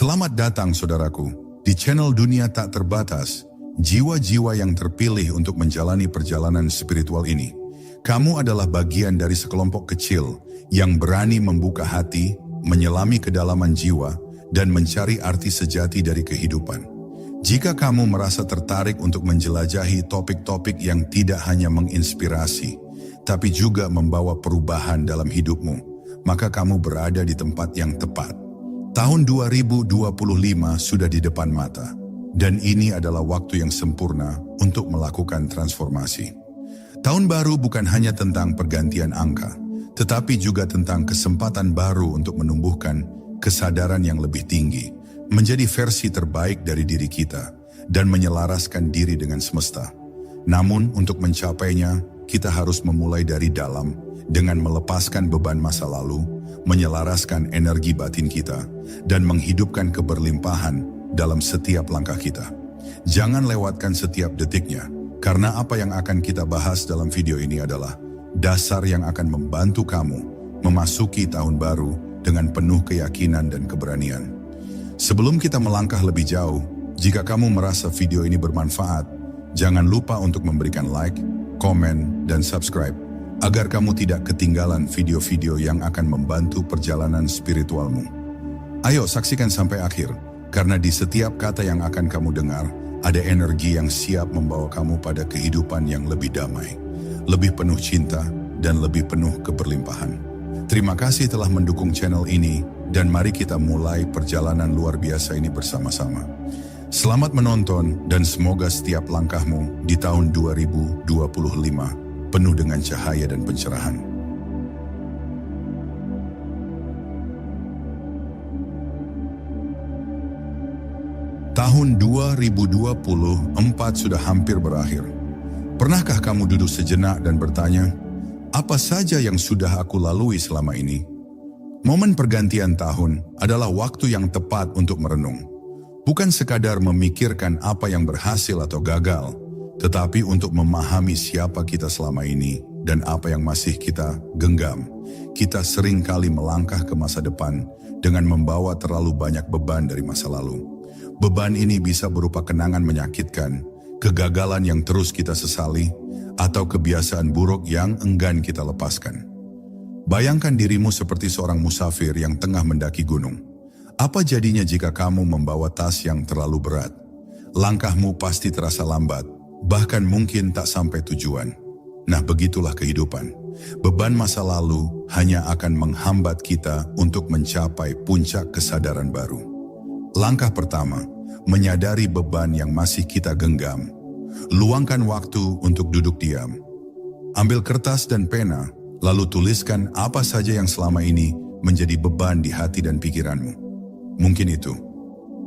Selamat datang saudaraku, di channel Dunia Tak Terbatas, jiwa-jiwa yang terpilih untuk menjalani perjalanan spiritual ini. Kamu adalah bagian dari sekelompok kecil yang berani membuka hati, menyelami kedalaman jiwa, dan mencari arti sejati dari kehidupan. Jika kamu merasa tertarik untuk menjelajahi topik-topik yang tidak hanya menginspirasi, tapi juga membawa perubahan dalam hidupmu, maka kamu berada di tempat yang tepat. Tahun 2025 sudah di depan mata, dan ini adalah waktu yang sempurna untuk melakukan transformasi. Tahun baru bukan hanya tentang pergantian angka, tetapi juga tentang kesempatan baru untuk menumbuhkan kesadaran yang lebih tinggi, menjadi versi terbaik dari diri kita, dan menyelaraskan diri dengan semesta. Namun untuk mencapainya, kita harus memulai dari dalam dengan melepaskan beban masa lalu, menyelaraskan energi batin kita, dan menghidupkan keberlimpahan dalam setiap langkah kita. Jangan lewatkan setiap detiknya, karena apa yang akan kita bahas dalam video ini adalah dasar yang akan membantu kamu memasuki tahun baru dengan penuh keyakinan dan keberanian. Sebelum kita melangkah lebih jauh, jika kamu merasa video ini bermanfaat, jangan lupa untuk memberikan like, komen, dan subscribe, agar kamu tidak ketinggalan video-video yang akan membantu perjalanan spiritualmu. Ayo saksikan sampai akhir, karena di setiap kata yang akan kamu dengar, ada energi yang siap membawa kamu pada kehidupan yang lebih damai, lebih penuh cinta, dan lebih penuh keberlimpahan. Terima kasih telah mendukung channel ini, dan mari kita mulai perjalanan luar biasa ini bersama-sama. Selamat menonton, dan semoga setiap langkahmu di tahun 2025 penuh dengan cahaya dan pencerahan. Tahun 2024 sudah hampir berakhir. Pernahkah kamu duduk sejenak dan bertanya, apa saja yang sudah aku lalui selama ini? Momen pergantian tahun adalah waktu yang tepat untuk merenung. Bukan sekadar memikirkan apa yang berhasil atau gagal, tetapi untuk memahami siapa kita selama ini dan apa yang masih kita genggam. Kita sering kali melangkah ke masa depan dengan membawa terlalu banyak beban dari masa lalu. Beban ini bisa berupa kenangan menyakitkan, kegagalan yang terus kita sesali, atau kebiasaan buruk yang enggan kita lepaskan. Bayangkan dirimu seperti seorang musafir yang tengah mendaki gunung. Apa jadinya jika kamu membawa tas yang terlalu berat? Langkahmu pasti terasa lambat, bahkan mungkin tak sampai tujuan. Nah, begitulah kehidupan. Beban masa lalu hanya akan menghambat kita untuk mencapai puncak kesadaran baru. Langkah pertama, menyadari beban yang masih kita genggam. Luangkan waktu untuk duduk diam. Ambil kertas dan pena, lalu tuliskan apa saja yang selama ini menjadi beban di hati dan pikiranmu. Mungkin itu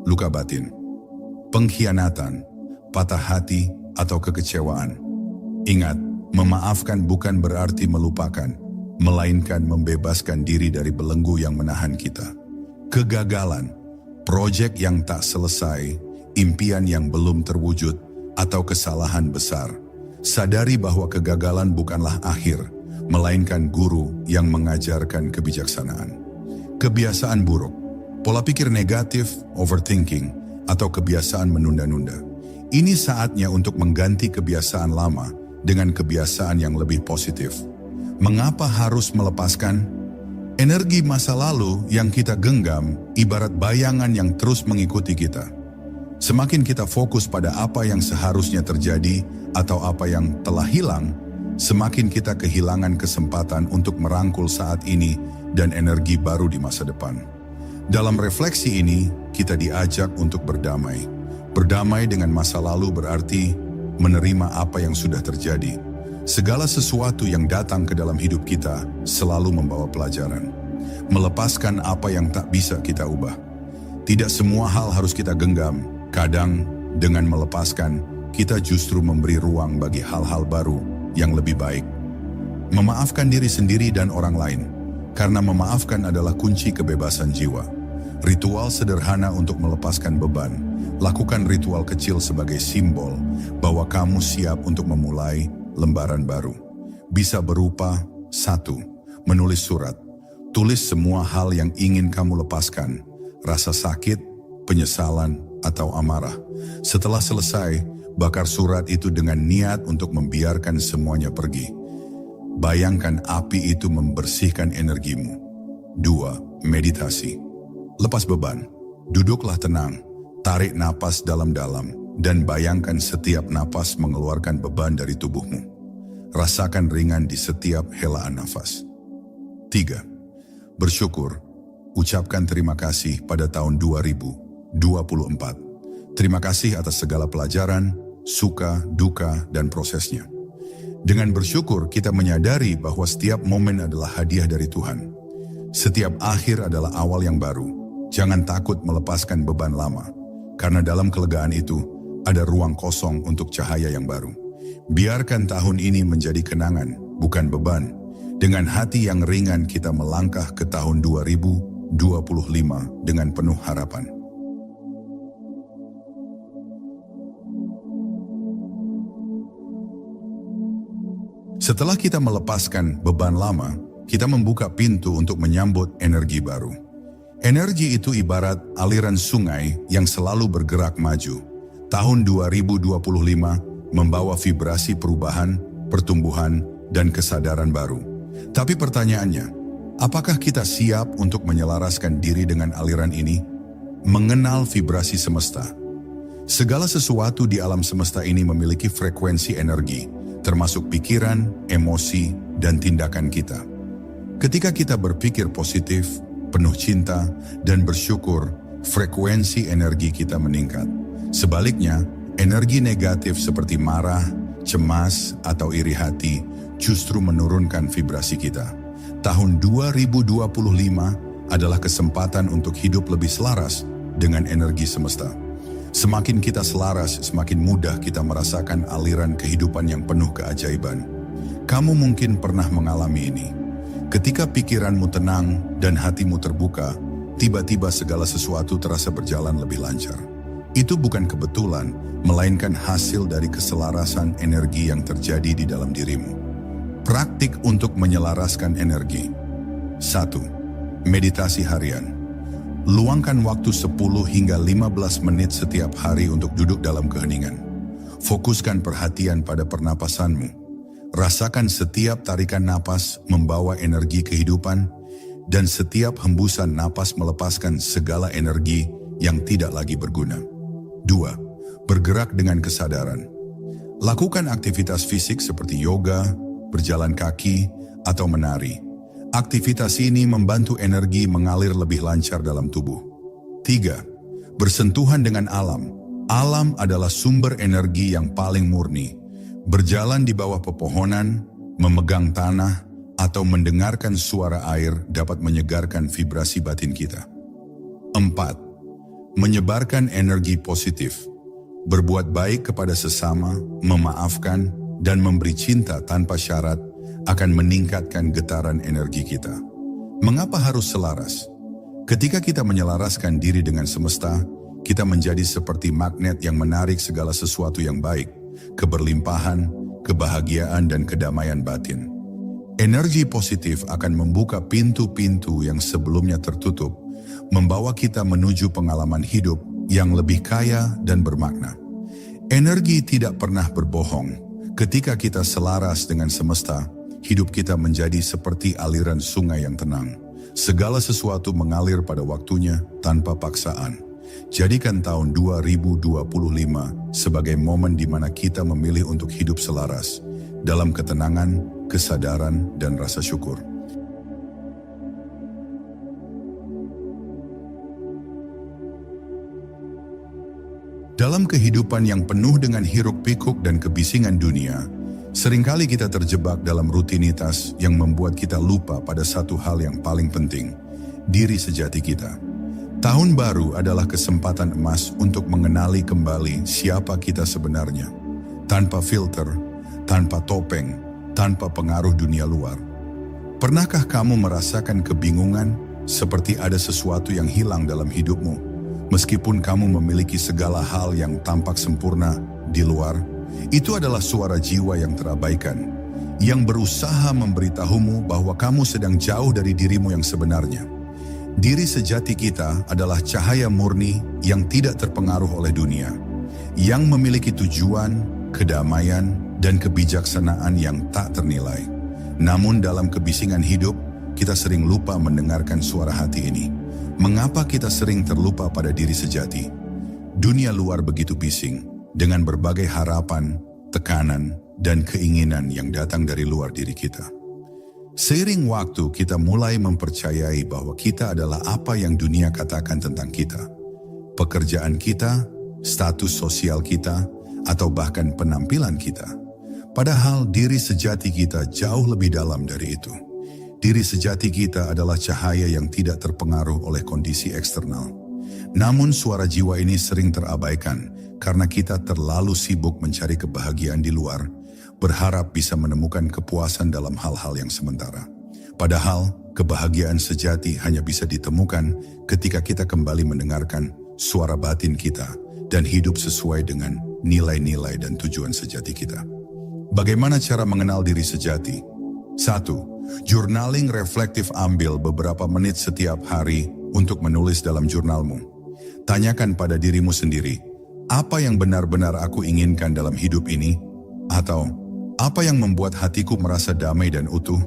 luka batin, pengkhianatan, patah hati, atau kekecewaan. Ingat, memaafkan bukan berarti melupakan, melainkan membebaskan diri dari belenggu yang menahan kita. Kegagalan, proyek yang tak selesai, impian yang belum terwujud, atau kesalahan besar. Sadari bahwa kegagalan bukanlah akhir, melainkan guru yang mengajarkan kebijaksanaan. Kebiasaan buruk, pola pikir negatif, overthinking, atau kebiasaan menunda-nunda. Ini saatnya untuk mengganti kebiasaan lama dengan kebiasaan yang lebih positif. Mengapa harus melepaskan? Energi masa lalu yang kita genggam ibarat bayangan yang terus mengikuti kita. Semakin kita fokus pada apa yang seharusnya terjadi atau apa yang telah hilang, semakin kita kehilangan kesempatan untuk merangkul saat ini dan energi baru di masa depan. Dalam refleksi ini, kita diajak untuk berdamai. Berdamai dengan masa lalu berarti menerima apa yang sudah terjadi. Segala sesuatu yang datang ke dalam hidup kita selalu membawa pelajaran. Melepaskan apa yang tak bisa kita ubah. Tidak semua hal harus kita genggam. Kadang, dengan melepaskan, kita justru memberi ruang bagi hal-hal baru yang lebih baik. Memaafkan diri sendiri dan orang lain, karena memaafkan adalah kunci kebebasan jiwa. Ritual sederhana untuk melepaskan beban. Lakukan ritual kecil sebagai simbol bahwa kamu siap untuk memulai lembaran baru. Bisa berupa 1. Menulis surat. Tulis semua hal yang ingin kamu lepaskan. Rasa sakit, penyesalan, atau amarah. Setelah selesai, bakar surat itu dengan niat untuk membiarkan semuanya pergi. Bayangkan api itu membersihkan energimu. 2. Meditasi. Lepas beban. Duduklah tenang, tarik napas dalam-dalam, dan bayangkan setiap napas mengeluarkan beban dari tubuhmu. Rasakan ringan di setiap helaan nafas. 3. Bersyukur. Ucapkan terima kasih pada tahun 2024. Terima kasih atas segala pelajaran, suka, duka, dan prosesnya. Dengan bersyukur, kita menyadari bahwa setiap momen adalah hadiah dari Tuhan. Setiap akhir adalah awal yang baru. Jangan takut melepaskan beban lama, karena dalam kelegaan itu ada ruang kosong untuk cahaya yang baru. Biarkan tahun ini menjadi kenangan, bukan beban. Dengan hati yang ringan kita melangkah ke tahun 2025 dengan penuh harapan. Setelah kita melepaskan beban lama, kita membuka pintu untuk menyambut energi baru. Energi itu ibarat aliran sungai yang selalu bergerak maju. Tahun 2025 membawa vibrasi perubahan, pertumbuhan, dan kesadaran baru. Tapi pertanyaannya, apakah kita siap untuk menyelaraskan diri dengan aliran ini? Mengenal vibrasi semesta. Segala sesuatu di alam semesta ini memiliki frekuensi energi, termasuk pikiran, emosi, dan tindakan kita. Ketika kita berpikir positif, penuh cinta, dan bersyukur, frekuensi energi kita meningkat. Sebaliknya, energi negatif seperti marah, cemas, atau iri hati justru menurunkan vibrasi kita. Tahun 2025 adalah kesempatan untuk hidup lebih selaras dengan energi semesta. Semakin kita selaras, semakin mudah kita merasakan aliran kehidupan yang penuh keajaiban. Kamu mungkin pernah mengalami ini. Ketika pikiranmu tenang dan hatimu terbuka, tiba-tiba segala sesuatu terasa berjalan lebih lancar. Itu bukan kebetulan, melainkan hasil dari keselarasan energi yang terjadi di dalam dirimu. Praktik untuk menyelaraskan energi. 1. Meditasi harian. Luangkan waktu 10 hingga 15 menit setiap hari untuk duduk dalam keheningan. Fokuskan perhatian pada pernapasanmu. Rasakan setiap tarikan napas membawa energi kehidupan, dan setiap hembusan napas melepaskan segala energi yang tidak lagi berguna. 2. Bergerak dengan kesadaran. Lakukan aktivitas fisik seperti yoga, berjalan kaki, atau menari. Aktivitas ini membantu energi mengalir lebih lancar dalam tubuh. 3. Bersentuhan dengan alam. Alam adalah sumber energi yang paling murni. Berjalan di bawah pepohonan, memegang tanah, atau mendengarkan suara air dapat menyegarkan vibrasi batin kita. 4. Menyebarkan energi positif. Berbuat baik kepada sesama, memaafkan, dan memberi cinta tanpa syarat akan meningkatkan getaran energi kita. Mengapa harus selaras? Ketika kita menyelaraskan diri dengan semesta, kita menjadi seperti magnet yang menarik segala sesuatu yang baik, keberlimpahan, kebahagiaan, dan kedamaian batin. Energi positif akan membuka pintu-pintu yang sebelumnya tertutup, membawa kita menuju pengalaman hidup yang lebih kaya dan bermakna. Energi tidak pernah berbohong. Ketika kita selaras dengan semesta, hidup kita menjadi seperti aliran sungai yang tenang. Segala sesuatu mengalir pada waktunya tanpa paksaan. Jadikan tahun 2025 sebagai momen di mana kita memilih untuk hidup selaras, dalam ketenangan, kesadaran, dan rasa syukur. Dalam kehidupan yang penuh dengan hiruk-pikuk dan kebisingan dunia, seringkali kita terjebak dalam rutinitas yang membuat kita lupa pada satu hal yang paling penting, diri sejati kita. Tahun baru adalah kesempatan emas untuk mengenali kembali siapa kita sebenarnya. Tanpa filter, tanpa topeng, tanpa pengaruh dunia luar. Pernahkah kamu merasakan kebingungan seperti ada sesuatu yang hilang dalam hidupmu? Meskipun kamu memiliki segala hal yang tampak sempurna di luar, itu adalah suara jiwa yang terabaikan, yang berusaha memberitahumu bahwa kamu sedang jauh dari dirimu yang sebenarnya. Diri sejati kita adalah cahaya murni yang tidak terpengaruh oleh dunia, yang memiliki tujuan, kedamaian, dan kebijaksanaan yang tak ternilai. Namun dalam kebisingan hidup, kita sering lupa mendengarkan suara hati ini. Mengapa kita sering terlupa pada diri sejati? Dunia luar begitu bising, dengan berbagai harapan, tekanan, dan keinginan yang datang dari luar diri kita. Seiring waktu, kita mulai mempercayai bahwa kita adalah apa yang dunia katakan tentang kita. Pekerjaan kita, status sosial kita, atau bahkan penampilan kita. Padahal diri sejati kita jauh lebih dalam dari itu. Diri sejati kita adalah cahaya yang tidak terpengaruh oleh kondisi eksternal. Namun suara jiwa ini sering terabaikan karena kita terlalu sibuk mencari kebahagiaan di luar, berharap bisa menemukan kepuasan dalam hal-hal yang sementara. Padahal, kebahagiaan sejati hanya bisa ditemukan ketika kita kembali mendengarkan suara batin kita dan hidup sesuai dengan nilai-nilai dan tujuan sejati kita. Bagaimana cara mengenal diri sejati? 1. Journaling reflektif. Ambil beberapa menit setiap hari untuk menulis dalam jurnalmu. Tanyakan pada dirimu sendiri, apa yang benar-benar aku inginkan dalam hidup ini? Atau, apa yang membuat hatiku merasa damai dan utuh?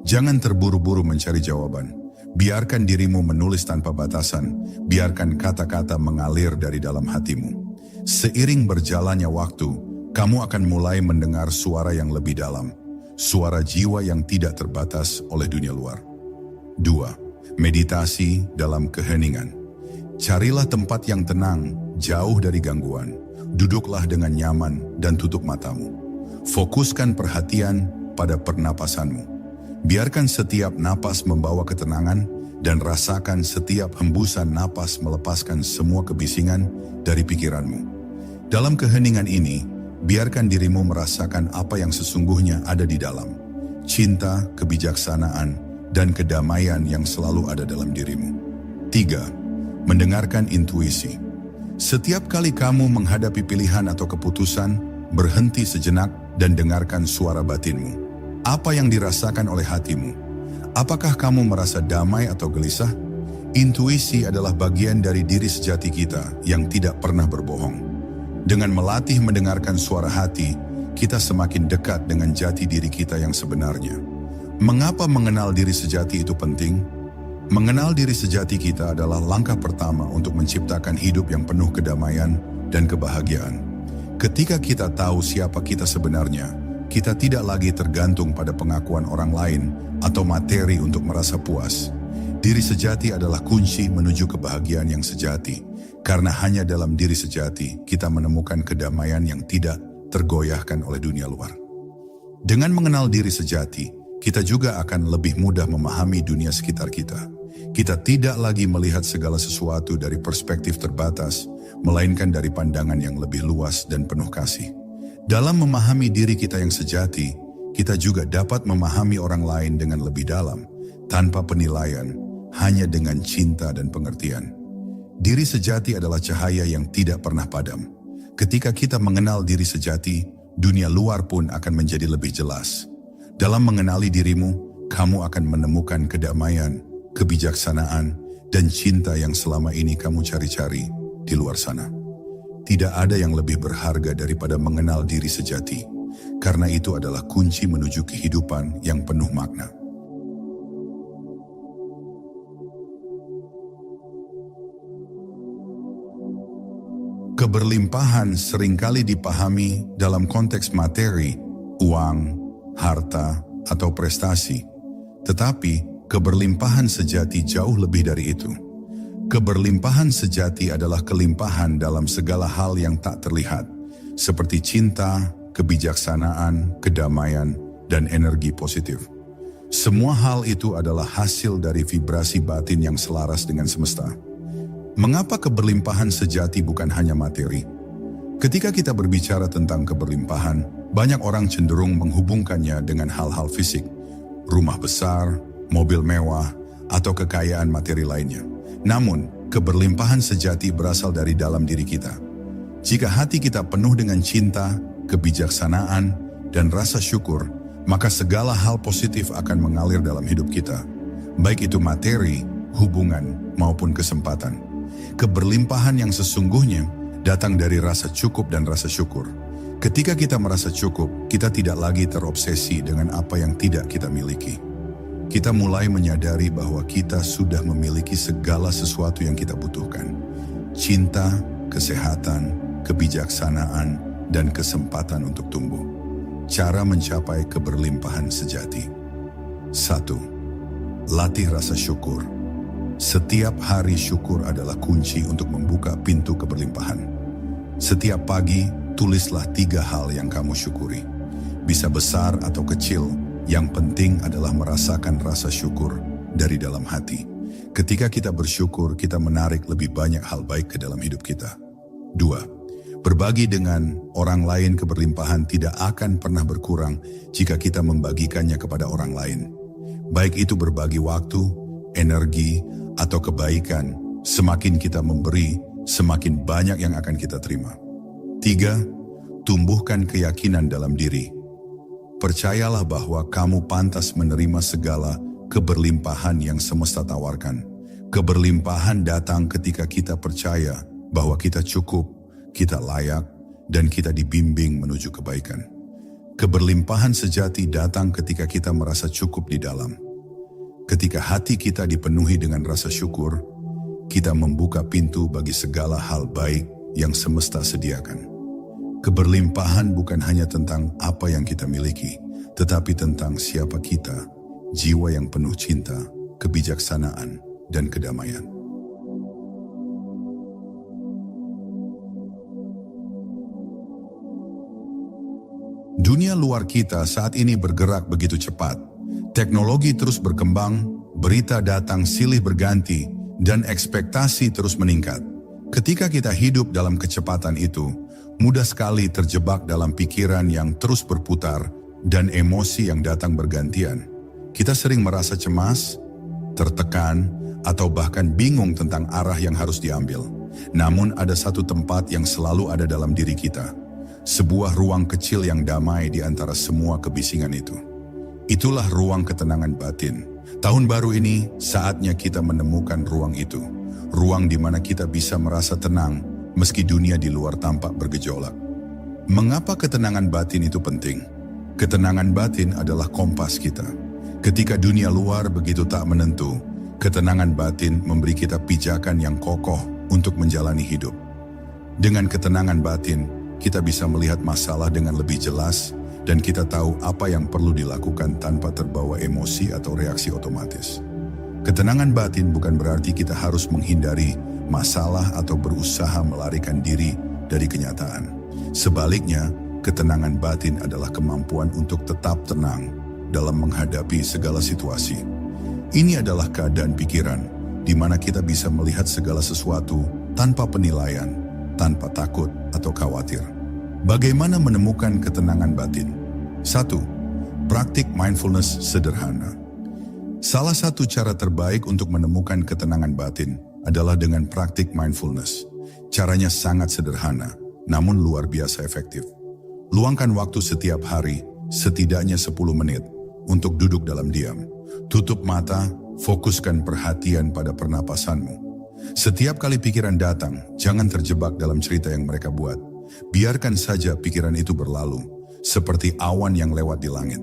Jangan terburu-buru mencari jawaban. Biarkan dirimu menulis tanpa batasan. Biarkan kata-kata mengalir dari dalam hatimu. Seiring berjalannya waktu, kamu akan mulai mendengar suara yang lebih dalam. Suara jiwa yang tidak terbatas oleh dunia luar. 2. Meditasi dalam keheningan. Carilah tempat yang tenang, jauh dari gangguan. Duduklah dengan nyaman dan tutup matamu. Fokuskan perhatian pada pernapasanmu. Biarkan setiap napas membawa ketenangan dan rasakan setiap hembusan napas melepaskan semua kebisingan dari pikiranmu. Dalam keheningan ini, biarkan dirimu merasakan apa yang sesungguhnya ada di dalam. Cinta, kebijaksanaan, dan kedamaian yang selalu ada dalam dirimu. 3. Mendengarkan intuisi. Setiap kali kamu menghadapi pilihan atau keputusan, berhenti sejenak dan dengarkan suara batinmu. Apa yang dirasakan oleh hatimu? Apakah kamu merasa damai atau gelisah? Intuisi adalah bagian dari diri sejati kita yang tidak pernah berbohong. Dengan melatih mendengarkan suara hati, kita semakin dekat dengan jati diri kita yang sebenarnya. Mengapa mengenal diri sejati itu penting? Mengenal diri sejati kita adalah langkah pertama untuk menciptakan hidup yang penuh kedamaian dan kebahagiaan. Ketika kita tahu siapa kita sebenarnya, kita tidak lagi tergantung pada pengakuan orang lain atau materi untuk merasa puas. Diri sejati adalah kunci menuju kebahagiaan yang sejati, karena hanya dalam diri sejati kita menemukan kedamaian yang tidak tergoyahkan oleh dunia luar. Dengan mengenal diri sejati, kita juga akan lebih mudah memahami dunia sekitar kita. Kita tidak lagi melihat segala sesuatu dari perspektif terbatas, melainkan dari pandangan yang lebih luas dan penuh kasih. Dalam memahami diri kita yang sejati, kita juga dapat memahami orang lain dengan lebih dalam, tanpa penilaian, hanya dengan cinta dan pengertian. Diri sejati adalah cahaya yang tidak pernah padam. Ketika kita mengenal diri sejati, dunia luar pun akan menjadi lebih jelas. Dalam mengenali dirimu, kamu akan menemukan kedamaian, kebijaksanaan, dan cinta yang selama ini kamu cari-cari di luar sana. Tidak ada yang lebih berharga daripada mengenal diri sejati, karena itu adalah kunci menuju kehidupan yang penuh makna. Keberlimpahan seringkali dipahami dalam konteks materi, uang, harta, atau prestasi. Tetapi, keberlimpahan sejati jauh lebih dari itu. Keberlimpahan sejati adalah kelimpahan dalam segala hal yang tak terlihat, seperti cinta, kebijaksanaan, kedamaian, dan energi positif. Semua hal itu adalah hasil dari vibrasi batin yang selaras dengan semesta. Mengapa keberlimpahan sejati bukan hanya materi? Ketika kita berbicara tentang keberlimpahan, banyak orang cenderung menghubungkannya dengan hal-hal fisik, rumah besar, mobil mewah, atau kekayaan materi lainnya. Namun, keberlimpahan sejati berasal dari dalam diri kita. Jika hati kita penuh dengan cinta, kebijaksanaan, dan rasa syukur, maka segala hal positif akan mengalir dalam hidup kita. Baik itu materi, hubungan, maupun kesempatan. Keberlimpahan yang sesungguhnya datang dari rasa cukup dan rasa syukur. Ketika kita merasa cukup, kita tidak lagi terobsesi dengan apa yang tidak kita miliki. Kita mulai menyadari bahwa kita sudah memiliki segala sesuatu yang kita butuhkan. Cinta, kesehatan, kebijaksanaan, dan kesempatan untuk tumbuh. Cara mencapai keberlimpahan sejati. 1. Latih rasa syukur. Setiap hari syukur adalah kunci untuk membuka pintu keberlimpahan. Setiap pagi, tulislah 3 hal yang kamu syukuri. Bisa besar atau kecil, yang penting adalah merasakan rasa syukur dari dalam hati. Ketika kita bersyukur, kita menarik lebih banyak hal baik ke dalam hidup kita. 2. Berbagi dengan orang lain. Keberlimpahan tidak akan pernah berkurang jika kita membagikannya kepada orang lain. Baik itu berbagi waktu, energi, atau kebaikan. Semakin kita memberi, semakin banyak yang akan kita terima. 3. Tumbuhkan keyakinan dalam diri. Percayalah bahwa kamu pantas menerima segala keberlimpahan yang semesta tawarkan. Keberlimpahan datang ketika kita percaya bahwa kita cukup, kita layak, dan kita dibimbing menuju kebaikan. Keberlimpahan sejati datang ketika kita merasa cukup di dalam. Ketika hati kita dipenuhi dengan rasa syukur, kita membuka pintu bagi segala hal baik yang semesta sediakan. Keberlimpahan bukan hanya tentang apa yang kita miliki, tetapi tentang siapa kita, jiwa yang penuh cinta, kebijaksanaan, dan kedamaian. Dunia luar kita saat ini bergerak begitu cepat. Teknologi terus berkembang, berita datang silih berganti, dan ekspektasi terus meningkat. Ketika kita hidup dalam kecepatan itu, mudah sekali terjebak dalam pikiran yang terus berputar dan emosi yang datang bergantian. Kita sering merasa cemas, tertekan, atau bahkan bingung tentang arah yang harus diambil. Namun ada satu tempat yang selalu ada dalam diri kita. Sebuah ruang kecil yang damai di antara semua kebisingan itu. Itulah ruang ketenangan batin. Tahun baru ini saatnya kita menemukan ruang itu. Ruang di mana kita bisa merasa tenang meski dunia di luar tampak bergejolak. Mengapa ketenangan batin itu penting? Ketenangan batin adalah kompas kita. Ketika dunia luar begitu tak menentu, ketenangan batin memberi kita pijakan yang kokoh untuk menjalani hidup. Dengan ketenangan batin, kita bisa melihat masalah dengan lebih jelas, dan kita tahu apa yang perlu dilakukan tanpa terbawa emosi atau reaksi otomatis. Ketenangan batin bukan berarti kita harus menghindari masalah atau berusaha melarikan diri dari kenyataan. Sebaliknya, ketenangan batin adalah kemampuan untuk tetap tenang dalam menghadapi segala situasi. Ini adalah keadaan pikiran, di mana kita bisa melihat segala sesuatu tanpa penilaian, tanpa takut atau khawatir. Bagaimana menemukan ketenangan batin? 1. Praktik mindfulness sederhana. Salah satu cara terbaik untuk menemukan ketenangan batin adalah dengan praktik mindfulness. Caranya sangat sederhana, namun luar biasa efektif. Luangkan waktu setiap hari, setidaknya 10 menit, untuk duduk dalam diam. Tutup mata, fokuskan perhatian pada pernapasanmu. Setiap kali pikiran datang, jangan terjebak dalam cerita yang mereka buat. Biarkan saja pikiran itu berlalu, seperti awan yang lewat di langit.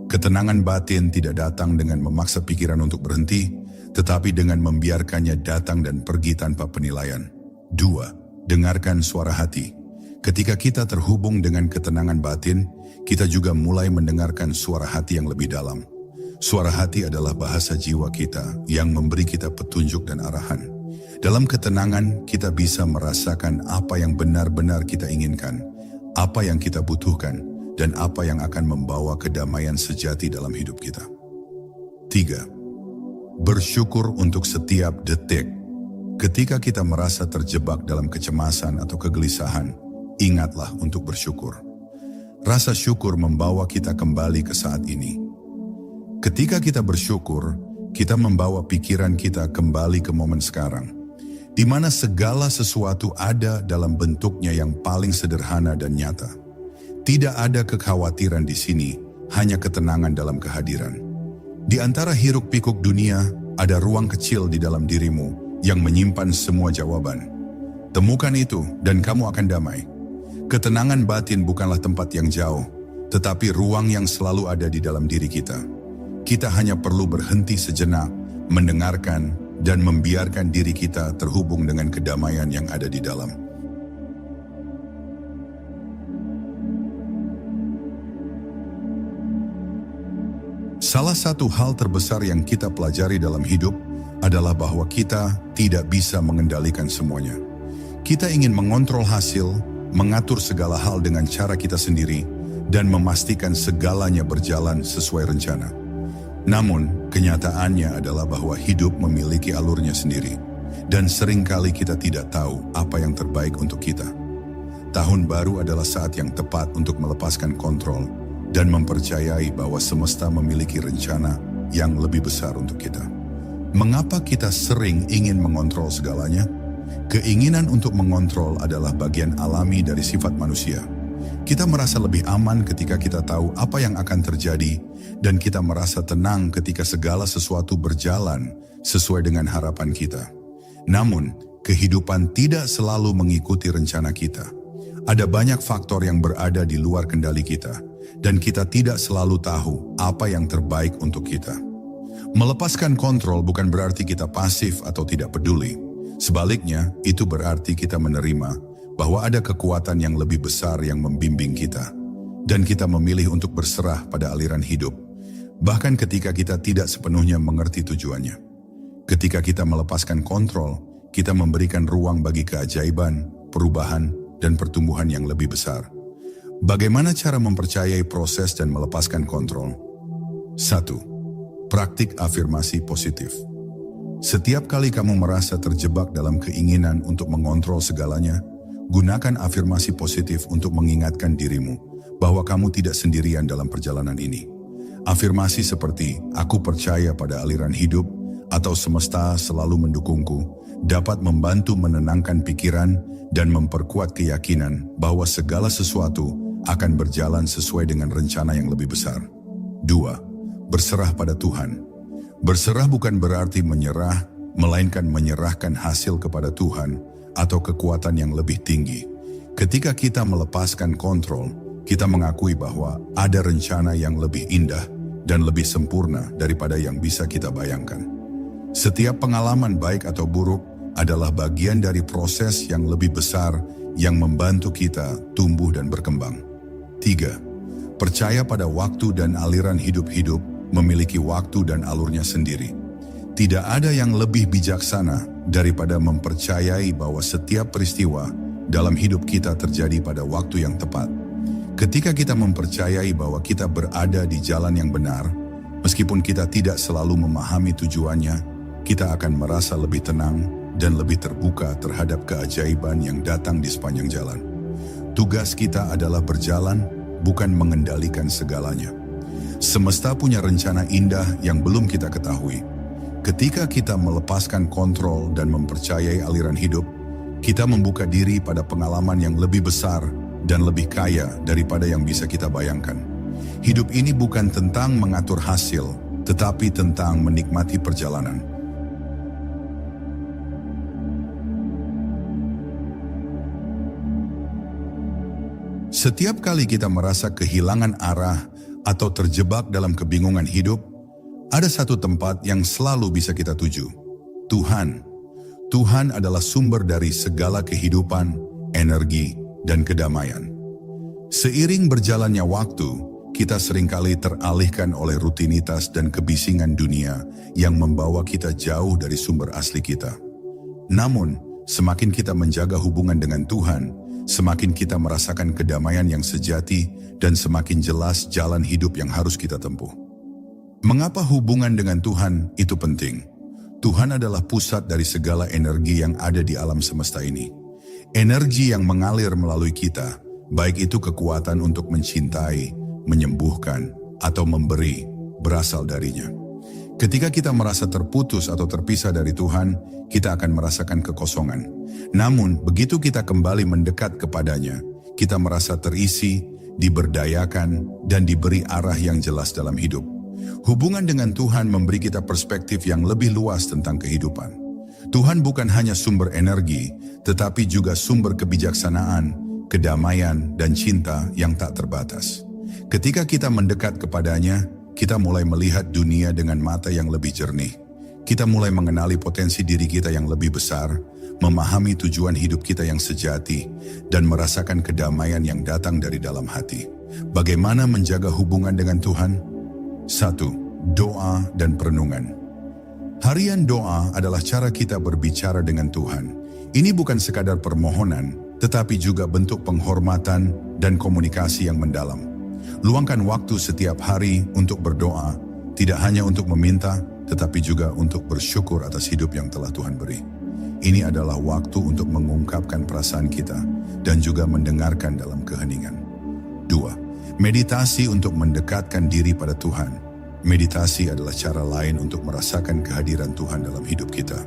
Ketenangan batin tidak datang dengan memaksa pikiran untuk berhenti, tetapi dengan membiarkannya datang dan pergi tanpa penilaian. 2. Dengarkan suara hati. Ketika kita terhubung dengan ketenangan batin, kita juga mulai mendengarkan suara hati yang lebih dalam. Suara hati adalah bahasa jiwa kita yang memberi kita petunjuk dan arahan. Dalam ketenangan, kita bisa merasakan apa yang benar-benar kita inginkan, apa yang kita butuhkan, dan apa yang akan membawa kedamaian sejati dalam hidup kita. 3. Bersyukur untuk setiap detik. Ketika kita merasa terjebak dalam kecemasan atau kegelisahan, ingatlah untuk bersyukur. Rasa syukur membawa kita kembali ke saat ini. Ketika kita bersyukur, kita membawa pikiran kita kembali ke momen sekarang, di mana segala sesuatu ada dalam bentuknya yang paling sederhana dan nyata. Tidak ada kekhawatiran di sini, hanya ketenangan dalam kehadiran. Di antara hiruk-pikuk dunia, ada ruang kecil di dalam dirimu yang menyimpan semua jawaban. Temukan itu dan kamu akan damai. Ketenangan batin bukanlah tempat yang jauh, tetapi ruang yang selalu ada di dalam diri kita. Kita hanya perlu berhenti sejenak, mendengarkan, dan membiarkan diri kita terhubung dengan kedamaian yang ada di dalam. Salah satu hal terbesar yang kita pelajari dalam hidup adalah bahwa kita tidak bisa mengendalikan semuanya. Kita ingin mengontrol hasil, mengatur segala hal dengan cara kita sendiri, dan memastikan segalanya berjalan sesuai rencana. Namun, kenyataannya adalah bahwa hidup memiliki alurnya sendiri, dan seringkali kita tidak tahu apa yang terbaik untuk kita. Tahun baru adalah saat yang tepat untuk melepaskan kontrol dan mempercayai bahwa semesta memiliki rencana yang lebih besar untuk kita. Mengapa kita sering ingin mengontrol segalanya? Keinginan untuk mengontrol adalah bagian alami dari sifat manusia. Kita merasa lebih aman ketika kita tahu apa yang akan terjadi, dan kita merasa tenang ketika segala sesuatu berjalan sesuai dengan harapan kita. Namun, kehidupan tidak selalu mengikuti rencana kita. Ada banyak faktor yang berada di luar kendali kita, dan kita tidak selalu tahu apa yang terbaik untuk kita. Melepaskan kontrol bukan berarti kita pasif atau tidak peduli. Sebaliknya, itu berarti kita menerima bahwa ada kekuatan yang lebih besar yang membimbing kita, dan kita memilih untuk berserah pada aliran hidup, bahkan ketika kita tidak sepenuhnya mengerti tujuannya. Ketika kita melepaskan kontrol, kita memberikan ruang bagi keajaiban, perubahan, dan pertumbuhan yang lebih besar. Bagaimana cara mempercayai proses dan melepaskan kontrol? 1. Praktik afirmasi positif. Setiap kali kamu merasa terjebak dalam keinginan untuk mengontrol segalanya, gunakan afirmasi positif untuk mengingatkan dirimu bahwa kamu tidak sendirian dalam perjalanan ini. Afirmasi seperti, "Aku percaya pada aliran hidup," atau "Semesta selalu mendukungku," dapat membantu menenangkan pikiran dan memperkuat keyakinan bahwa segala sesuatu akan berjalan sesuai dengan rencana yang lebih besar. 2. Berserah pada Tuhan. Berserah bukan berarti menyerah, melainkan menyerahkan hasil kepada Tuhan atau kekuatan yang lebih tinggi. Ketika kita melepaskan kontrol, kita mengakui bahwa ada rencana yang lebih indah dan lebih sempurna daripada yang bisa kita bayangkan. Setiap pengalaman baik atau buruk adalah bagian dari proses yang lebih besar yang membantu kita tumbuh dan berkembang. 3. Percaya pada waktu dan aliran hidup-hidup memiliki waktu dan alurnya sendiri. Tidak ada yang lebih bijaksana daripada mempercayai bahwa setiap peristiwa dalam hidup kita terjadi pada waktu yang tepat. Ketika kita mempercayai bahwa kita berada di jalan yang benar, meskipun kita tidak selalu memahami tujuannya, kita akan merasa lebih tenang dan lebih terbuka terhadap keajaiban yang datang di sepanjang jalan. Tugas kita adalah berjalan, bukan mengendalikan segalanya. Semesta punya rencana indah yang belum kita ketahui. Ketika kita melepaskan kontrol dan mempercayai aliran hidup, kita membuka diri pada pengalaman yang lebih besar dan lebih kaya daripada yang bisa kita bayangkan. Hidup ini bukan tentang mengatur hasil, tetapi tentang menikmati perjalanan. Setiap kali kita merasa kehilangan arah atau terjebak dalam kebingungan hidup, ada satu tempat yang selalu bisa kita tuju. Tuhan. Tuhan adalah sumber dari segala kehidupan, energi, dan kedamaian. Seiring berjalannya waktu, kita seringkali teralihkan oleh rutinitas dan kebisingan dunia yang membawa kita jauh dari sumber asli kita. Namun, semakin kita menjaga hubungan dengan Tuhan, semakin kita merasakan kedamaian yang sejati dan semakin jelas jalan hidup yang harus kita tempuh. Mengapa hubungan dengan Tuhan itu penting? Tuhan adalah pusat dari segala energi yang ada di alam semesta ini. Energi yang mengalir melalui kita, baik itu kekuatan untuk mencintai, menyembuhkan, atau memberi, berasal darinya. Ketika kita merasa terputus atau terpisah dari Tuhan, kita akan merasakan kekosongan. Namun, begitu kita kembali mendekat kepadanya, kita merasa terisi, diberdayakan, dan diberi arah yang jelas dalam hidup. Hubungan dengan Tuhan memberi kita perspektif yang lebih luas tentang kehidupan. Tuhan bukan hanya sumber energi, tetapi juga sumber kebijaksanaan, kedamaian, dan cinta yang tak terbatas. Ketika kita mendekat kepadanya, kita mulai melihat dunia dengan mata yang lebih jernih. Kita mulai mengenali potensi diri kita yang lebih besar, memahami tujuan hidup kita yang sejati, dan merasakan kedamaian yang datang dari dalam hati. Bagaimana menjaga hubungan dengan Tuhan? 1. Doa dan perenungan. Harian doa adalah cara kita berbicara dengan Tuhan. Ini bukan sekadar permohonan, tetapi juga bentuk penghormatan dan komunikasi yang mendalam. Luangkan waktu setiap hari untuk berdoa, tidak hanya untuk meminta, tetapi juga untuk bersyukur atas hidup yang telah Tuhan beri. Ini adalah waktu untuk mengungkapkan perasaan kita dan juga mendengarkan dalam keheningan. 2. Meditasi untuk mendekatkan diri pada Tuhan. Meditasi adalah cara lain untuk merasakan kehadiran Tuhan dalam hidup kita.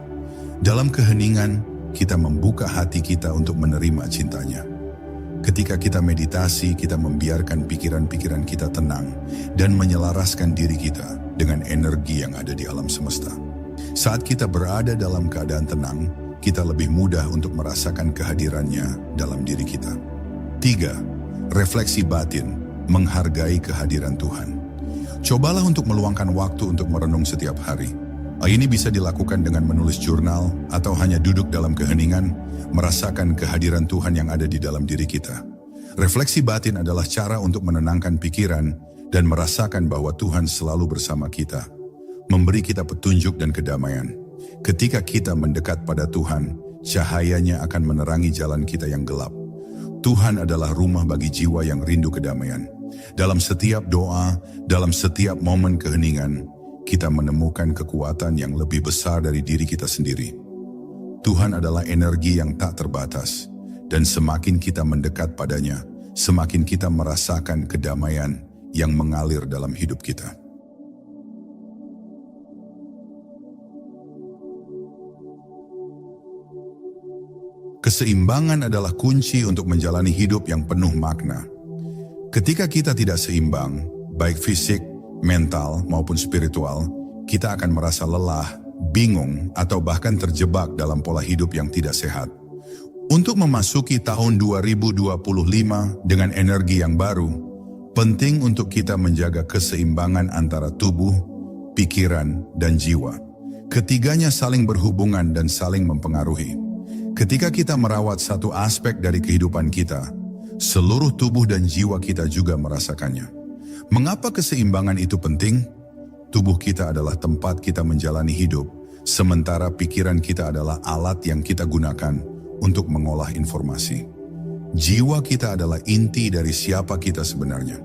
Dalam keheningan, kita membuka hati kita untuk menerima cintanya. Ketika kita meditasi, kita membiarkan pikiran-pikiran kita tenang dan menyelaraskan diri kita dengan energi yang ada di alam semesta. Saat kita berada dalam keadaan tenang, kita lebih mudah untuk merasakan kehadirannya dalam diri kita. 3. Refleksi batin, menghargai kehadiran Tuhan. Cobalah untuk meluangkan waktu untuk merenung setiap hari. Ini bisa dilakukan dengan menulis jurnal atau hanya duduk dalam keheningan, merasakan kehadiran Tuhan yang ada di dalam diri kita. Refleksi batin adalah cara untuk menenangkan pikiran dan merasakan bahwa Tuhan selalu bersama kita, memberi kita petunjuk dan kedamaian. Ketika kita mendekat pada Tuhan, cahayanya akan menerangi jalan kita yang gelap. Tuhan adalah rumah bagi jiwa yang rindu kedamaian. Dalam setiap doa, dalam setiap momen keheningan, kita menemukan kekuatan yang lebih besar dari diri kita sendiri. Tuhan adalah energi yang tak terbatas, dan semakin kita mendekat padanya, semakin kita merasakan kedamaian yang mengalir dalam hidup kita. Keseimbangan adalah kunci untuk menjalani hidup yang penuh makna. Ketika kita tidak seimbang, baik fisik, mental maupun spiritual, kita akan merasa lelah, bingung, atau bahkan terjebak dalam pola hidup yang tidak sehat. Untuk memasuki tahun 2025 dengan energi yang baru, penting untuk kita menjaga keseimbangan antara tubuh, pikiran, dan jiwa. Ketiganya saling berhubungan dan saling mempengaruhi. Ketika kita merawat satu aspek dari kehidupan kita, seluruh tubuh dan jiwa kita juga merasakannya. Mengapa keseimbangan itu penting? Tubuh kita adalah tempat kita menjalani hidup, sementara pikiran kita adalah alat yang kita gunakan untuk mengolah informasi. Jiwa kita adalah inti dari siapa kita sebenarnya.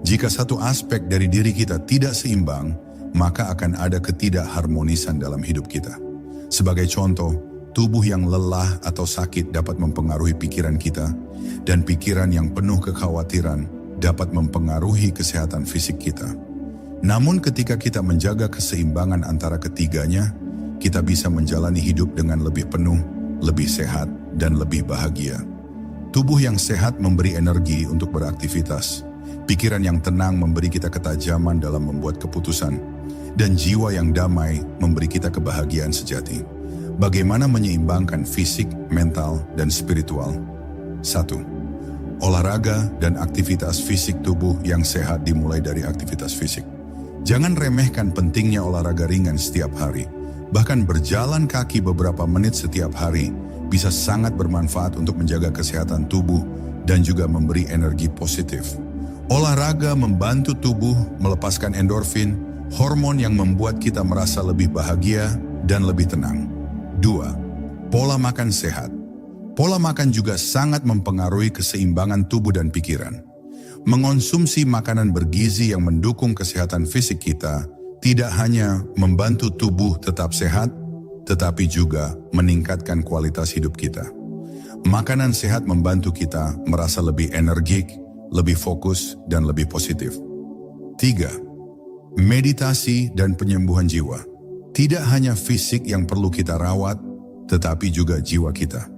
Jika satu aspek dari diri kita tidak seimbang, maka akan ada ketidakharmonisan dalam hidup kita. Sebagai contoh, tubuh yang lelah atau sakit dapat mempengaruhi pikiran kita, dan pikiran yang penuh kekhawatiran dapat mempengaruhi kesehatan fisik kita. Namun ketika kita menjaga keseimbangan antara ketiganya, kita bisa menjalani hidup dengan lebih penuh, lebih sehat, dan lebih bahagia. Tubuh yang sehat memberi energi untuk beraktivitas, pikiran yang tenang memberi kita ketajaman dalam membuat keputusan, dan jiwa yang damai memberi kita kebahagiaan sejati. Bagaimana menyeimbangkan fisik, mental, dan spiritual? 1. Olahraga dan aktivitas fisik. Tubuh yang sehat dimulai dari aktivitas fisik. Jangan remehkan pentingnya olahraga ringan setiap hari. Bahkan berjalan kaki beberapa menit setiap hari bisa sangat bermanfaat untuk menjaga kesehatan tubuh dan juga memberi energi positif. Olahraga membantu tubuh melepaskan endorfin, hormon yang membuat kita merasa lebih bahagia dan lebih tenang. 2. Pola makan sehat. Pola makan juga sangat mempengaruhi keseimbangan tubuh dan pikiran. Mengonsumsi makanan bergizi yang mendukung kesehatan fisik kita tidak hanya membantu tubuh tetap sehat, tetapi juga meningkatkan kualitas hidup kita. Makanan sehat membantu kita merasa lebih energik, lebih fokus, dan lebih positif. 3. Meditasi dan penyembuhan jiwa. Tidak hanya fisik yang perlu kita rawat, tetapi juga jiwa kita.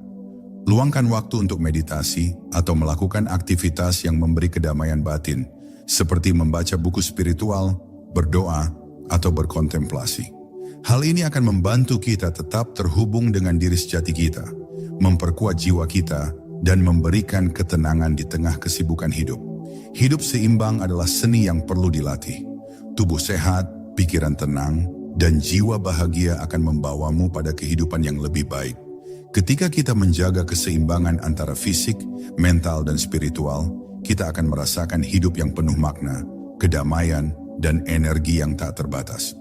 Luangkan waktu untuk meditasi atau melakukan aktivitas yang memberi kedamaian batin, seperti membaca buku spiritual, berdoa, atau berkontemplasi. Hal ini akan membantu kita tetap terhubung dengan diri sejati kita, memperkuat jiwa kita, dan memberikan ketenangan di tengah kesibukan hidup. Hidup seimbang adalah seni yang perlu dilatih. Tubuh sehat, pikiran tenang, dan jiwa bahagia akan membawamu pada kehidupan yang lebih baik. Ketika kita menjaga keseimbangan antara fisik, mental, dan spiritual, kita akan merasakan hidup yang penuh makna, kedamaian, dan energi yang tak terbatas.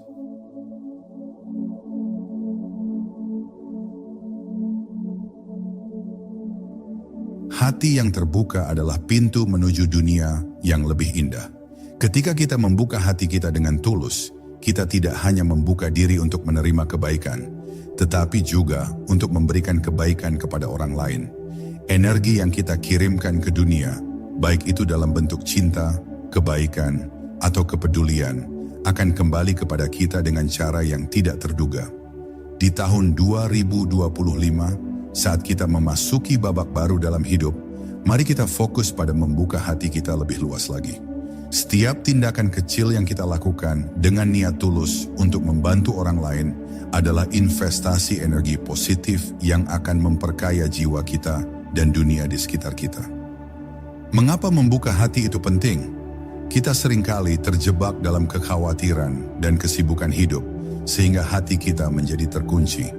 Hati yang terbuka adalah pintu menuju dunia yang lebih indah. Ketika kita membuka hati kita dengan tulus, kita tidak hanya membuka diri untuk menerima kebaikan, tetapi juga untuk memberikan kebaikan kepada orang lain. Energi yang kita kirimkan ke dunia, baik itu dalam bentuk cinta, kebaikan, atau kepedulian, akan kembali kepada kita dengan cara yang tidak terduga. Di tahun 2025, saat kita memasuki babak baru dalam hidup, mari kita fokus pada membuka hati kita lebih luas lagi. Setiap tindakan kecil yang kita lakukan dengan niat tulus untuk membantu orang lain adalah investasi energi positif yang akan memperkaya jiwa kita dan dunia di sekitar kita. Mengapa membuka hati itu penting? Kita seringkali terjebak dalam kekhawatiran dan kesibukan hidup, sehingga hati kita menjadi terkunci.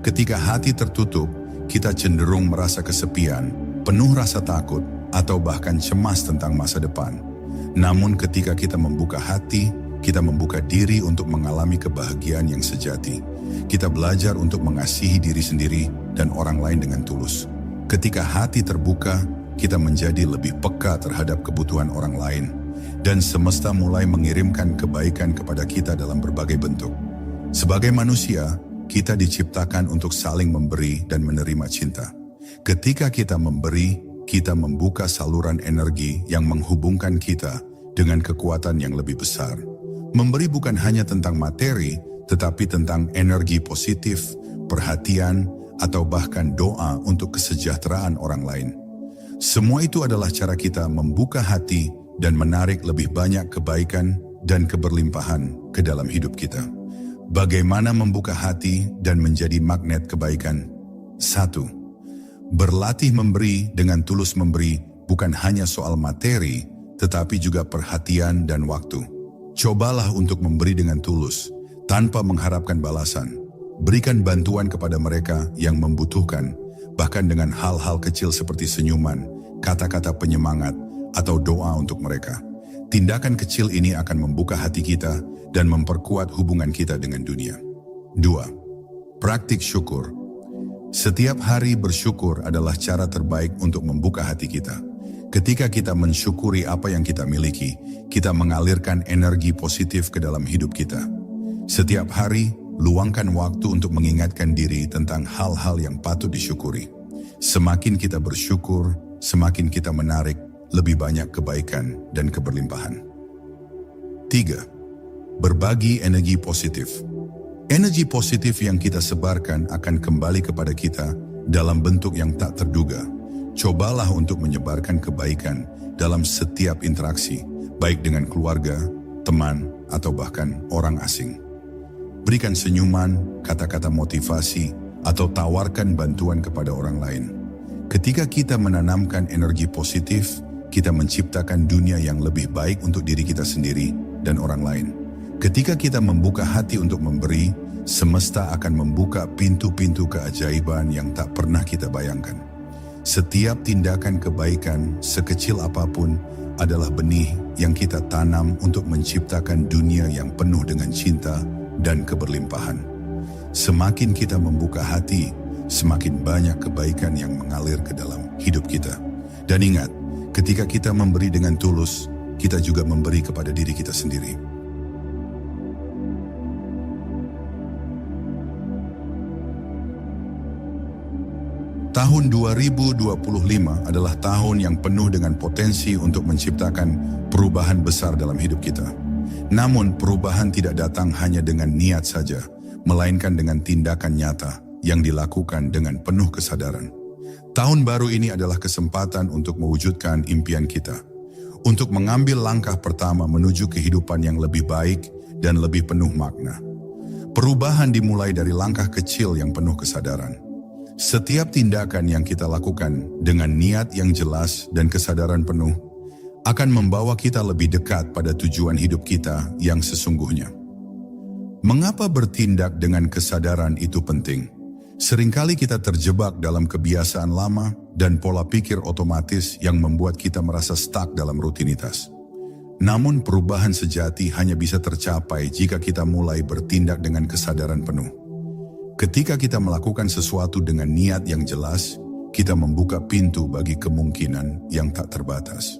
Ketika hati tertutup, kita cenderung merasa kesepian, penuh rasa takut, atau bahkan cemas tentang masa depan. Namun ketika kita membuka hati, kita membuka diri untuk mengalami kebahagiaan yang sejati. Kita belajar untuk mengasihi diri sendiri dan orang lain dengan tulus. Ketika hati terbuka, kita menjadi lebih peka terhadap kebutuhan orang lain, dan semesta mulai mengirimkan kebaikan kepada kita dalam berbagai bentuk. Sebagai manusia, kita diciptakan untuk saling memberi dan menerima cinta. Ketika kita memberi, kita membuka saluran energi yang menghubungkan kita dengan kekuatan yang lebih besar. Memberi bukan hanya tentang materi, tetapi tentang energi positif, perhatian, atau bahkan doa untuk kesejahteraan orang lain. Semua itu adalah cara kita membuka hati dan menarik lebih banyak kebaikan dan keberlimpahan ke dalam hidup kita. Bagaimana membuka hati dan menjadi magnet kebaikan? 1. Berlatih memberi dengan tulus memberi bukan hanya soal materi, tetapi juga perhatian dan waktu. Cobalah untuk memberi dengan tulus, tanpa mengharapkan balasan. Berikan bantuan kepada mereka yang membutuhkan, bahkan dengan hal-hal kecil seperti senyuman, kata-kata penyemangat, atau doa untuk mereka. Tindakan kecil ini akan membuka hati kita dan memperkuat hubungan kita dengan dunia. 2. Praktik syukur. Setiap hari bersyukur adalah cara terbaik untuk membuka hati kita. Ketika kita mensyukuri apa yang kita miliki, kita mengalirkan energi positif ke dalam hidup kita. Setiap hari, luangkan waktu untuk mengingatkan diri tentang hal-hal yang patut disyukuri. Semakin kita bersyukur, semakin kita menarik lebih banyak kebaikan dan keberlimpahan. 3. Berbagi energi positif. Energi positif yang kita sebarkan akan kembali kepada kita dalam bentuk yang tak terduga. Cobalah untuk menyebarkan kebaikan dalam setiap interaksi, baik dengan keluarga, teman, atau bahkan orang asing. Berikan senyuman, kata-kata motivasi, atau tawarkan bantuan kepada orang lain. Ketika kita menanamkan energi positif, kita menciptakan dunia yang lebih baik untuk diri kita sendiri dan orang lain. Ketika kita membuka hati untuk memberi, semesta akan membuka pintu-pintu keajaiban yang tak pernah kita bayangkan. Setiap tindakan kebaikan, sekecil apapun, adalah benih yang kita tanam untuk menciptakan dunia yang penuh dengan cinta dan keberlimpahan. Semakin kita membuka hati, semakin banyak kebaikan yang mengalir ke dalam hidup kita. Dan ingat, ketika kita memberi dengan tulus, kita juga memberi kepada diri kita sendiri. Tahun 2025 adalah tahun yang penuh dengan potensi untuk menciptakan perubahan besar dalam hidup kita. Namun perubahan tidak datang hanya dengan niat saja, melainkan dengan tindakan nyata yang dilakukan dengan penuh kesadaran. Tahun baru ini adalah kesempatan untuk mewujudkan impian kita. untuk mengambil langkah pertama menuju kehidupan yang lebih baik dan lebih penuh makna. Perubahan dimulai dari langkah kecil yang penuh kesadaran. Setiap tindakan yang kita lakukan dengan niat yang jelas dan kesadaran penuh akan membawa kita lebih dekat pada tujuan hidup kita yang sesungguhnya. Mengapa bertindak dengan kesadaran itu penting? Seringkali kita terjebak dalam kebiasaan lama dan pola pikir otomatis yang membuat kita merasa stuck dalam rutinitas. Namun perubahan sejati hanya bisa tercapai jika kita mulai bertindak dengan kesadaran penuh. Ketika kita melakukan sesuatu dengan niat yang jelas, kita membuka pintu bagi kemungkinan yang tak terbatas.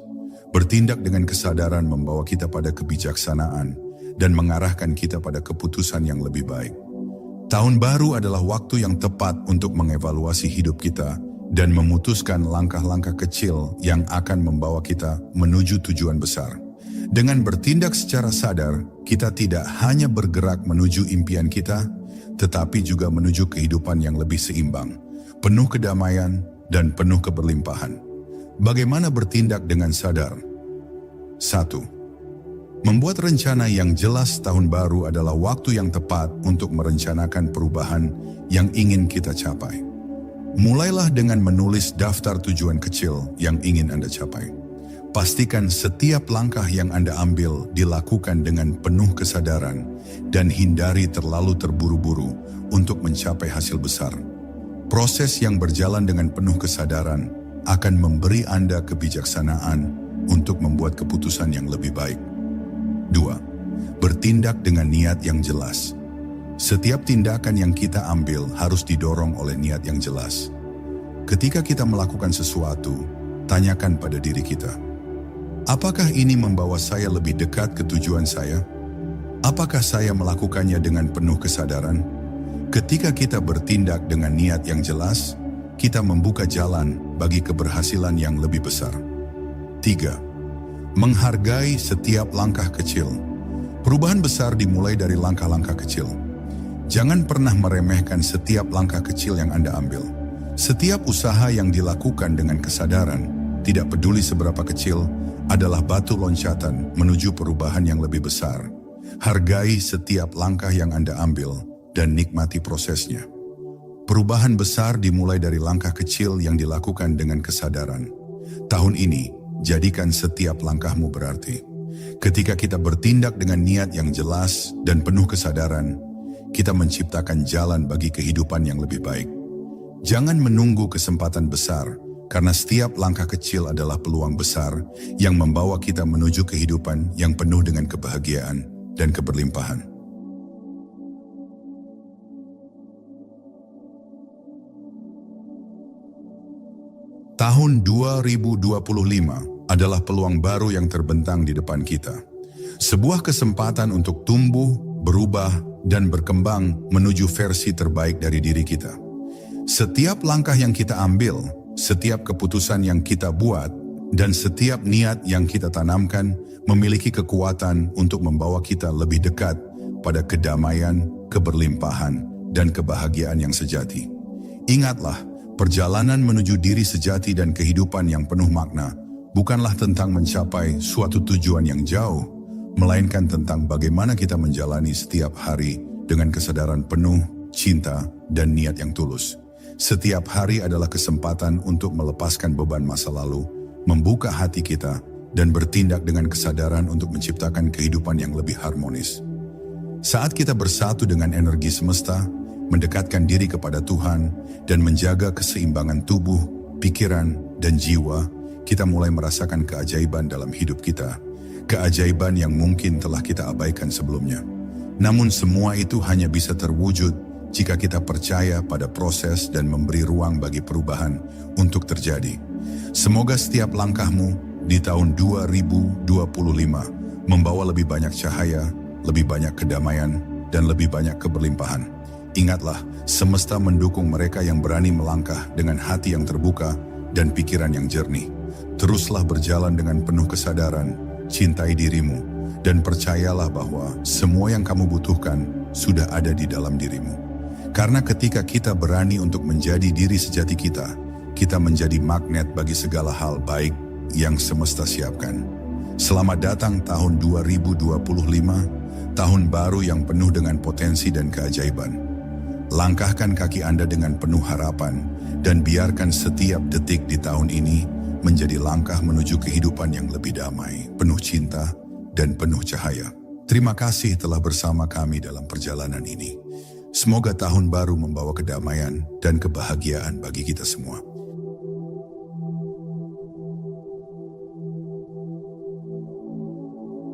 Bertindak dengan kesadaran membawa kita pada kebijaksanaan dan mengarahkan kita pada keputusan yang lebih baik. Tahun baru adalah waktu yang tepat untuk mengevaluasi hidup kita dan memutuskan langkah-langkah kecil yang akan membawa kita menuju tujuan besar. Dengan bertindak secara sadar, kita tidak hanya bergerak menuju impian kita, tetapi juga menuju kehidupan yang lebih seimbang, penuh kedamaian dan penuh keberlimpahan. Bagaimana bertindak dengan sadar? 1. Membuat rencana yang jelas tahun baru adalah waktu yang tepat untuk merencanakan perubahan yang ingin kita capai. Mulailah dengan menulis daftar tujuan kecil yang ingin Anda capai. Pastikan setiap langkah yang Anda ambil dilakukan dengan penuh kesadaran dan hindari terlalu terburu-buru untuk mencapai hasil besar. Proses yang berjalan dengan penuh kesadaran akan memberi Anda kebijaksanaan untuk membuat keputusan yang lebih baik. 2. Bertindak dengan niat yang jelas. Setiap tindakan yang kita ambil harus didorong oleh niat yang jelas. Ketika kita melakukan sesuatu, tanyakan pada diri kita, apakah ini membawa saya lebih dekat ke tujuan saya? Apakah saya melakukannya dengan penuh kesadaran? Ketika kita bertindak dengan niat yang jelas, kita membuka jalan bagi keberhasilan yang lebih besar. 3. Menghargai setiap langkah kecil. Perubahan besar dimulai dari langkah-langkah kecil. Jangan pernah meremehkan setiap langkah kecil yang Anda ambil. Setiap usaha yang dilakukan dengan kesadaran, tidak peduli seberapa kecil, adalah batu loncatan menuju perubahan yang lebih besar. Hargai setiap langkah yang Anda ambil dan nikmati prosesnya. Perubahan besar dimulai dari langkah kecil yang dilakukan dengan kesadaran. Tahun ini, jadikan setiap langkahmu berarti. Ketika kita bertindak dengan niat yang jelas dan penuh kesadaran, kita menciptakan jalan bagi kehidupan yang lebih baik. Jangan menunggu kesempatan besar, karena setiap langkah kecil adalah peluang besar yang membawa kita menuju kehidupan yang penuh dengan kebahagiaan dan keberlimpahan. Tahun 2025 adalah peluang baru yang terbentang di depan kita. Sebuah kesempatan untuk tumbuh, berubah, dan berkembang menuju versi terbaik dari diri kita. Setiap langkah yang kita ambil, setiap keputusan yang kita buat, dan setiap niat yang kita tanamkan memiliki kekuatan untuk membawa kita lebih dekat pada kedamaian, keberlimpahan, dan kebahagiaan yang sejati. Ingatlah, perjalanan menuju diri sejati dan kehidupan yang penuh makna bukanlah tentang mencapai suatu tujuan yang jauh, melainkan tentang bagaimana kita menjalani setiap hari dengan kesadaran penuh, cinta, dan niat yang tulus. Setiap hari adalah kesempatan untuk melepaskan beban masa lalu, membuka hati kita, dan bertindak dengan kesadaran untuk menciptakan kehidupan yang lebih harmonis. Saat kita bersatu dengan energi semesta, mendekatkan diri kepada Tuhan, dan menjaga keseimbangan tubuh, pikiran, dan jiwa, kita mulai merasakan keajaiban dalam hidup kita. Keajaiban yang mungkin telah kita abaikan sebelumnya. Namun semua itu hanya bisa terwujud jika kita percaya pada proses dan memberi ruang bagi perubahan untuk terjadi. Semoga setiap langkahmu di tahun 2025 membawa lebih banyak cahaya, lebih banyak kedamaian, dan lebih banyak keberlimpahan. Ingatlah, semesta mendukung mereka yang berani melangkah dengan hati yang terbuka dan pikiran yang jernih. Teruslah berjalan dengan penuh kesadaran, cintai dirimu, dan percayalah bahwa semua yang kamu butuhkan sudah ada di dalam dirimu. Karena ketika kita berani untuk menjadi diri sejati kita, kita menjadi magnet bagi segala hal baik yang semesta siapkan. Selamat datang tahun 2025, tahun baru yang penuh dengan potensi dan keajaiban. Langkahkan kaki Anda dengan penuh harapan dan biarkan setiap detik di tahun ini menjadi langkah menuju kehidupan yang lebih damai, penuh cinta, dan penuh cahaya. Terima kasih telah bersama kami dalam perjalanan ini. Semoga tahun baru membawa kedamaian dan kebahagiaan bagi kita semua.